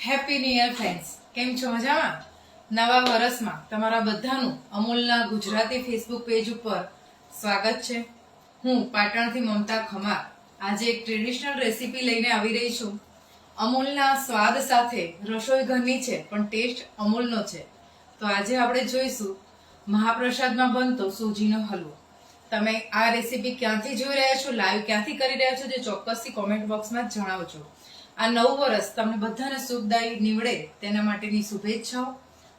Happy new year friends, કેમ છો? મજામાં? નવા વર્ષમાં તમારા બધાનું અમૂલના ગુજરાતી ફેસબુક પેજ ઉપર સ્વાગત છે. હું પાટણથી મમતા ખમાર આજે એક ટ્રેડિશનલ રેસીપી લઈને આવી રહી છું. અમૂલના સ્વાદ સાથે રસોઈ ઘરની છે, પણ ટેસ્ટ અમૂલનો છે. તો આજે આપણે જોઈશું મહાપ્રસાદમાં બનતો સૂજીનો હલવો. તમે આ રેસીપી ક્યાંથી જોઈ રહ્યા છો, લાઈવ ક્યાંથી કરી રહ્યા છો, તે ચોક્કસથી કોમેન્ટ બોક્સમાં જણાવજો. આ નવું વર્ષ તમને બધાને શુભદાયી નીવડે તેના માટેની શુભેચ્છાઓ.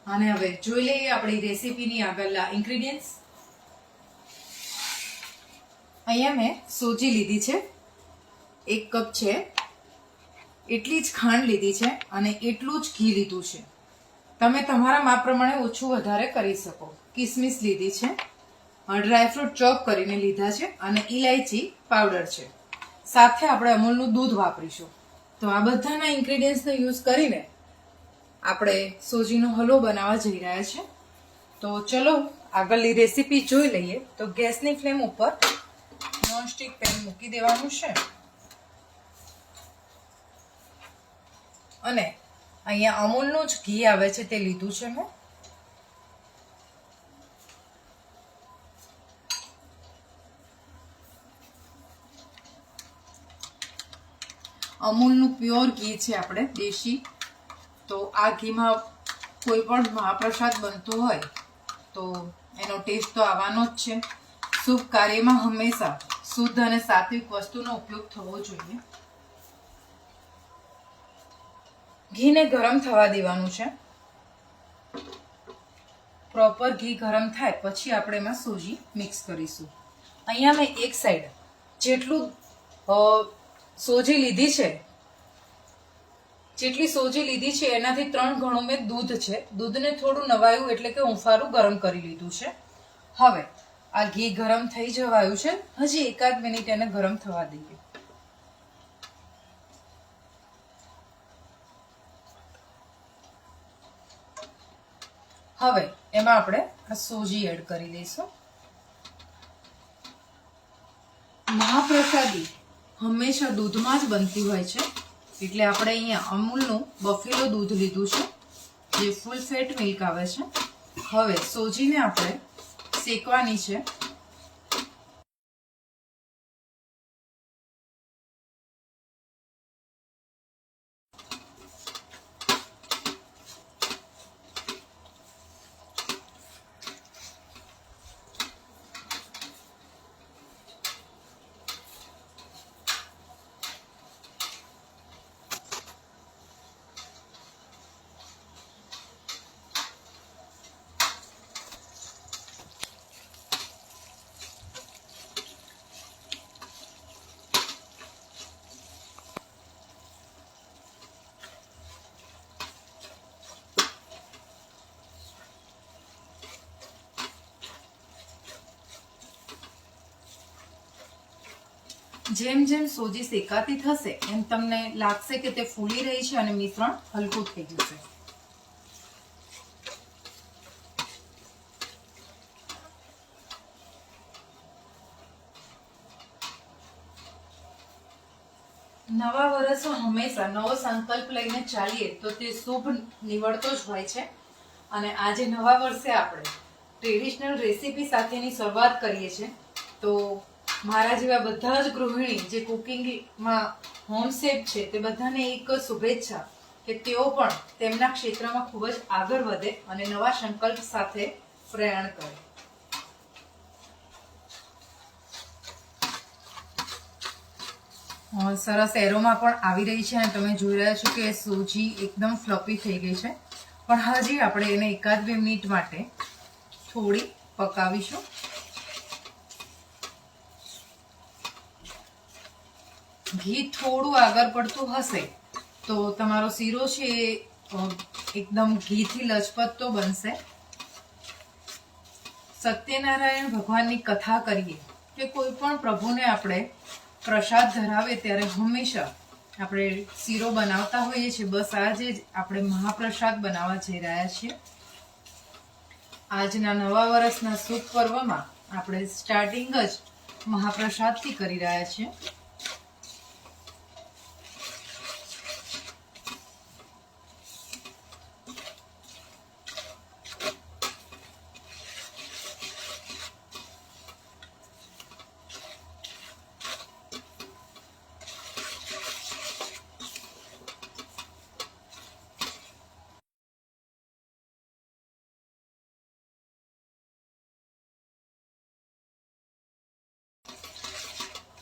અને હવે જોઈ લઈએ આપણી રેસીપીની આગળના ઇન્ગ્રેડિયન્ટ્સ. અહીંયા મેં સોજી લીધી છે, 1 કપ છે. એટલી જ ખાંડ લીધી છે અને એટલું જ ઘી લીધું છે. તમે તમારા માપ પ્રમાણે ઓછું વધારે કરી શકો. કિસમિસ લીધી છે, ડ્રાયફ્રૂટ ચોપ કરીને લીધા છે અને ઇલાયચી પાવડર છે. સાથે આપણે અમૂલનું દૂધ વાપરીશું. તો આ બધાના ઇન્ગ્રેડિયન્ટ્સનો યુઝ કરીને આપણે સોજીનો હલવો બનાવવા જઈ રહ્યા છે. તો ચલો આગળની રેસીપી જોઈ લઈએ. તો ગેસની ફ્લેમ ઉપર નોનસ્ટિક પેન મૂકી દેવાનું છે અને અહીંયા અમૂલનું જ ઘી આવે છે તે લીધું છે મેં. અમૂલનું પ્યોર ઘી છે આપણે, દેશી. તો આ ઘીમાં કોઈ પણ મહાપ્રસાદ બનતો હોય તો એનો ટેસ્ટ તો આવવાનો જ છે. શુભ કાર્યમાં હંમેશા શુદ્ધ અને સાત્વિક વસ્તુનો ઉપયોગ થવો જોઈએ. ઘીને ગરમ થવા દેવાનું છે. પ્રોપર ઘી ગરમ થાય પછી આપણે એમાં સોજી મિક્સ કરીશું. અહીંયા મેં એક સાઈડ જેટલું સોજી લીધી છે, જેટલી સોજી લીધી છે એનાથી 3 ગણું મેં દૂધ છે. દૂધને થોડું નવાયું એટલે કે હુંફાળું ગરમ કરી લીધું છે. હવે આ ઘી ગરમ થઈ જવાયું છે, હજી 1 મિનિટ એને ગરમ થવા દઈએ. હવે એમાં આપણે આ સોજી એડ કરી દઈશું. મહાપ્રસાદી હંમેશા દૂધમાં જ બનતી હોય છે, એટલે આપણે અહીંયા અમૂલનું બફેલો દૂધ લીધું છે, જે ફૂલ ફેટ મિલ્ક આવે છે. હવે સોજીને આપણે શેકવાની છે. જેમ જેમ સોજી શેકાતી થશે એમ તમને લાગશે કે તે ફૂલી રહી છે અને મિશ્રણ હલકું થઈ ગયું છે. નવા વર્ષમાં હંમેશા નવો સંકલ્પ લઈને ચાલીએ તો તે શુભ નીવડતો જ હોય છે. અને આજે નવા વર્ષે આપણે ટ્રેડિશનલ રેસીપી સાથેની શરૂઆત કરીએ છીએ. તો મારા જેવા બધા જ ગૃહિણી જે કુકિંગમાં હોમ શેફ છે તે બધાને એક શુભેચ્છા કે તેઓ પણ તેમના ક્ષેત્રમાં ખૂબ જ આગળ વધે અને નવા સંકલ્પ સાથે પ્રયાણ કરે. સરસ એરોમાં પણ આવી રહી છે અને તમે જોઈ રહ્યા છો કે સોજી એકદમ ફ્લફી થઈ ગઈ છે, પણ હજી આપણે એને 1-2 મિનિટ માટે થોડી પકાવીશું. ઘી થોડું આગળ પડતું હશે તો તમારો શીરો છે એ એકદમ ઘીથી લચપતતો બનશે. સત્યનારાયણ ભગવાનની કથા કરીએ કે કોઈ પણ પ્રભુને આપણે પ્રસાદ ધરાવે ત્યારે હંમેશા આપણે શીરો બનાવતા હોઈએ છીએ. બસ આજે જ આપણે મહાપ્રસાદ બનાવવા જઈ રહ્યા છીએ. આજના નવા વર્ષના શુભ પર્વમાં આપણે સ્ટાર્ટિંગ જ મહાપ્રસાદથી કરી રહ્યા છીએ.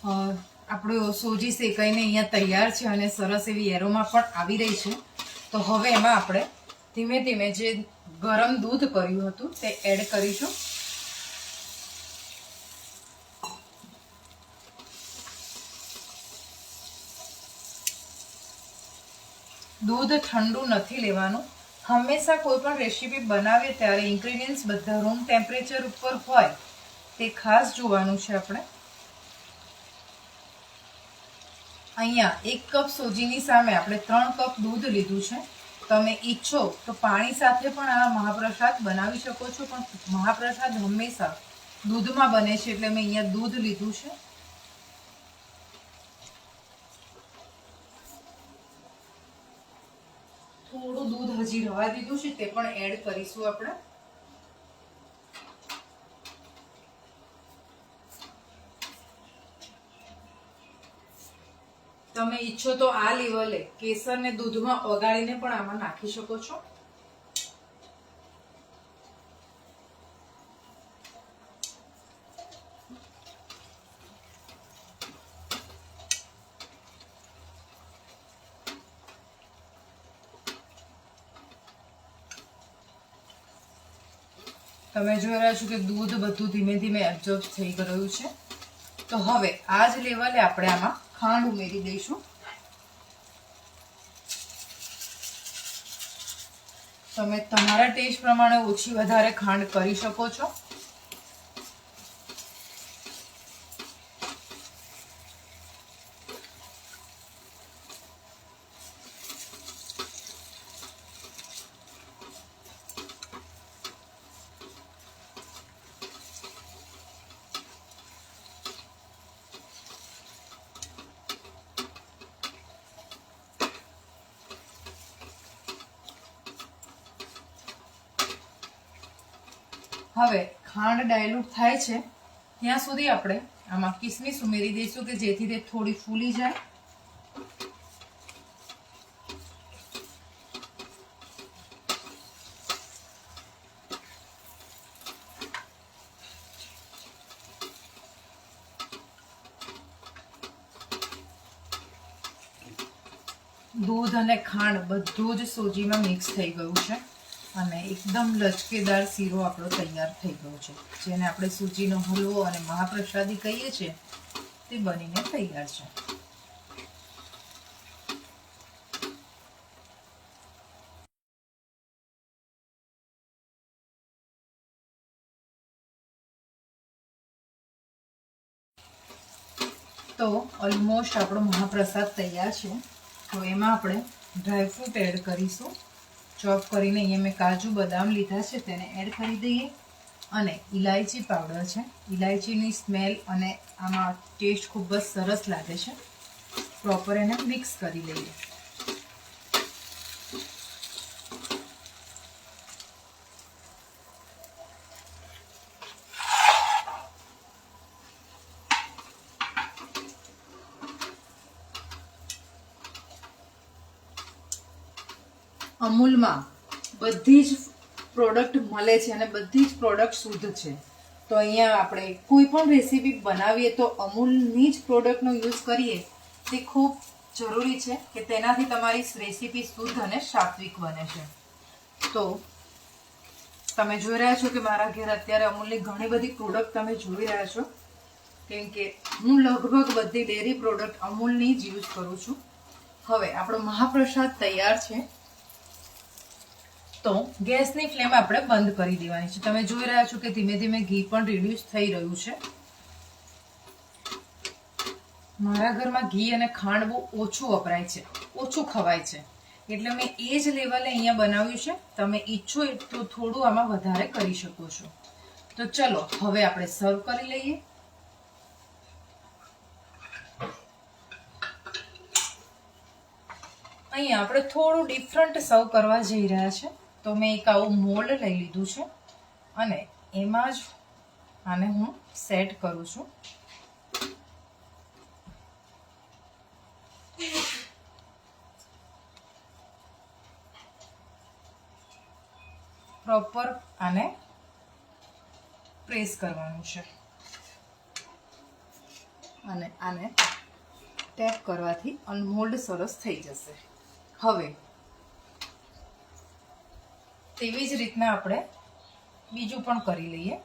આપણું સોજી શેકાઈને અહીંયા તૈયાર છે અને સરસ એવી એરોમાં પણ આવી રહી છે. તો હવે એમાં આપણે ધીમે ધીમે જે ગરમ દૂધ કર્યું હતું તે એડ કરીશું. દૂધ ઠંડુ નથી લેવાનું. હંમેશા કોઈ પણ રેસીપી બનાવીએ ત્યારે ઇન્ગ્રેડિયન્ટ્સ બધા રૂમ ટેમ્પરેચર ઉપર હોય તે ખાસ જોવાનું છે આપણે. અહીંયા 1 કપ સોજીની સામે આપણે 3 કપ દૂધ લીધું છે. તમે ઈચ્છો તો પાણી સાથે પણ આ મહાપ્રસાદ બનાવી શકો છો, પણ મહાપ્રસાદ હંમેશા દૂધમાં બને છે એટલે મેં અહીંયા દૂધ લીધું છે. થોડું દૂધ હજી રવા દીધું છે તે પણ એડ કરીશું આપણે. તમે ઈચ્છો તો આ લેવલે કેસરને દૂધમાં ઓગાળીને પણ આમાં નાખી શકો છો. તમે જોઈ રહ્યા છો કે દૂધ બધું ધીમે ધીમે એબ્ઝોર્બ થઈ ગયું છે. તો હવે આ જ લેવલે આપણે આમાં ખાંડ ઉમેરી દઈશું. તમે તમારા ટેસ્ટ પ્રમાણે ઓછી વધારે ખાંડ કરી શકો છો. હવે ખાંડ ડાયલ્યુટ થાય છે ત્યાં સુધી આપણે આમાં કિસમિસ ઉમેરી દઈશું કે જેથી તે થોડી ફૂલી જાય. દૂધ અને ખાંડ બધું જ સોજીમાં મિક્સ થઈ ગયું છે અને એકદમ લચકેદાર શીરો આપણો તૈયાર થઈ ગયો છે, જેને આપણે સૂજીનો હલવો અને મહાપ્રસાદી કહીએ છીએ તે બનીને તૈયાર છે. તો ઓલમોસ્ટ આપણો મહાપ્રસાદ તૈયાર છે. તો એમાં આપણે ડ્રાયફ્રૂટ એડ કરીશું. ચોપ કરીને અહીંયા મેં કાજુ બદામ લીધા છે તેને એડ કરી દઈએ અને ઇલાયચી પાવડર છે. ઇલાયચીની સ્મેલ અને આમાં ટેસ્ટ ખૂબ જ સરસ લાગે છે. પ્રોપર એને મિક્સ કરી લઈએ. અમૂલમાં બધી જ પ્રોડક્ટ મળે છે અને બધી જ પ્રોડક્ટ શુદ્ધ છે. તો અહીંયા આપણે કોઈ પણ રેસીપી બનાવીએ તો અમૂલની જ પ્રોડક્ટનો યુઝ કરીએ તે ખૂબ જરૂરી છે કે તેનાથી તમારી રેસીપી શુદ્ધ અને સાત્વિક બને છે. તો તમે જોઈ રહ્યા છો કે મારા ઘેર અત્યારે અમૂલની ઘણી બધી પ્રોડક્ટ તમે જોઈ રહ્યા છો, કેમ કે હું લગભગ બધી ડેરી પ્રોડક્ટ અમૂલની જ યુઝ કરું છું. હવે આપણો મહાપ્રસાદ તૈયાર છે. તો ગેસની ફ્લેમ આપણે બંધ કરી દેવાની છે. તમે જોઈ રહ્યા છો કે ધીમે ધીમે ઘી પણ રિડ્યુસ થઈ રહ્યું છે. મારા ઘરમાં ઘી અને ખાંડ બહુ ઓછું વપરાય છે, ઓછું ખવાય છે, એટલે મેં એ જ લેવલે અહીંયા બનાવ્યું છે. તમે ઈચ્છો તો થોડું આમાં વધારે કરી શકો છો. તો ચલો હવે આપણે સર્વ કરી લઈએ. અહીંયા આપણે થોડું ડિફરન્ટ સર્વ કરવા જઈ રહ્યા છે. તો મેં એક આવું મોલ્ડ લઈ લીધું છે અને એમાં જ આને હું સેટ કરું છું. પ્રોપર આને પ્રેસ કરવાનું છે. અને આને ટેપ કરવાથી અનમોલ્ડ સરસ થઈ જશે. હવે તેવી જ રીતના આપણે બીજું પણ કરી લઈએ.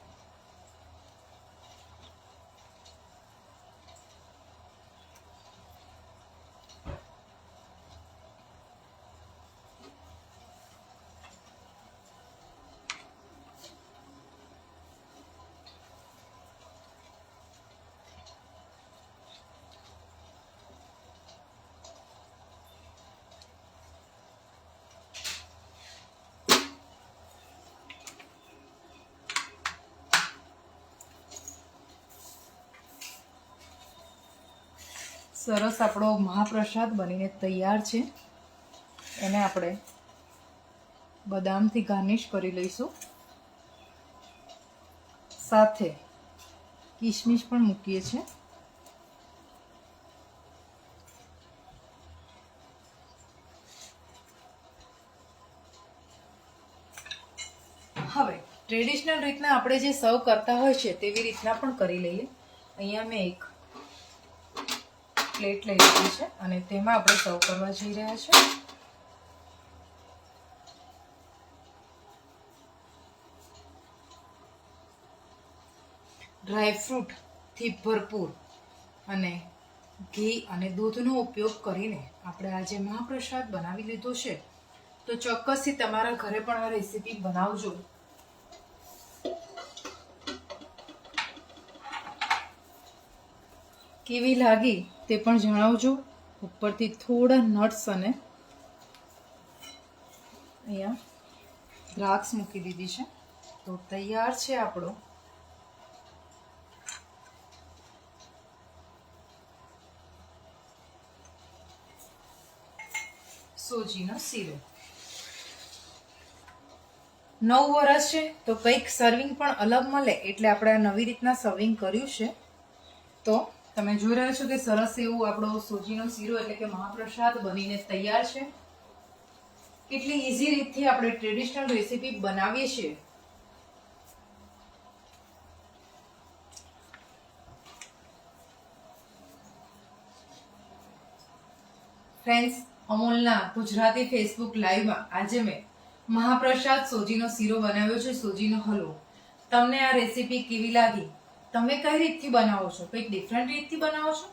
સરસ આપણો મહાપ્રસાદ બનીને તૈયાર છે. એને આપણે બદામથી ગાર્નિશ કરી લઈશું. સાથે કિશમિશ પણ મૂકીએ છીએ. હવે ટ્રેડિશનલ રીતના આપણે જે સર્વ કરતા હોય છે તેવી રીતના પણ કરી લઈએ. અહીંયા મેં એક પ્લેટ લઈ લીધી છે અને તેમાં આપણે સર્વ કરવા જઈ રહ્યા છીએ. ડ્રાયફ્રૂટથી ભરપૂર અને ઘી અને દૂધનો ઉપયોગ કરીને આપણે આજે મહાપ્રસાદ બનાવી લીધો છે. તો ચોક્કસથી તમારા ઘરે પણ આ રેસીપી બનાવજો. કેવી લાગી તે પણ જણાવજો. ઉપરથી થોડા નટ્સ અને અહીંયા દ્રાક્ષ મૂકી દીધી છે. તો તૈયાર છે આપણો સોજીનો શીરો. 9 વર્ષ છે તો કંઈક સર્વિંગ પણ અલગ મળે એટલે આપણે આ નવી રીતના સર્વિંગ કર્યું છે. તો તમે જોઈ રહ્યા છો કે સરસ એવું આપણો સોજીનો શીરો એટલે કે મહાપ્રસાદ બનીને તૈયાર છે. કેટલી ઈઝી રીતથી આપણે ટ્રેડિશનલ રેસીપી બનાવીએ છીએ. ફ્રેન્ડ્સ, અમૂલના ગુજરાતી ફેસબુક લાઈવમાં આજે મેં મહાપ્રસાદ સોજીનો શીરો બનાવ્યો છે, સોજીનો હલવો. તમને આ રેસીપી કેવી લાગી? તમે કઈ રીતથી બનાવો છો? કંઈક ડિફરન્ટ રીતથી બનાવો છો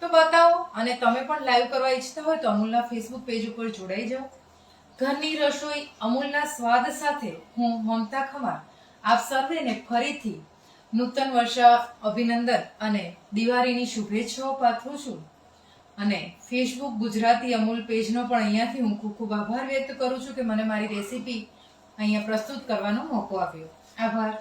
તો બતાવો. અને તમે પણ લાઈવ કરવા ઈચ્છતા હોય તો અમૂલના ફેસબુક પેજ ઉપર જોડાઈ જાઓ. ઘરની રસોઈ અમૂલના સ્વાદ સાથે હું મમતા ખમાર આપ સર્વેને ફરીથી નૂતન વર્ષ અભિનંદન અને દિવાળીની શુભેચ્છાઓ પાઠવું છું. અને ફેસબુક ગુજરાતી અમૂલ પેજનો પણ અહીંયાથી હું ખૂબ ખૂબ આભાર વ્યક્ત કરું છું કે મને મારી રેસીપી અહીંયા પ્રસ્તુત કરવાનો મોકો આપ્યો. આભાર.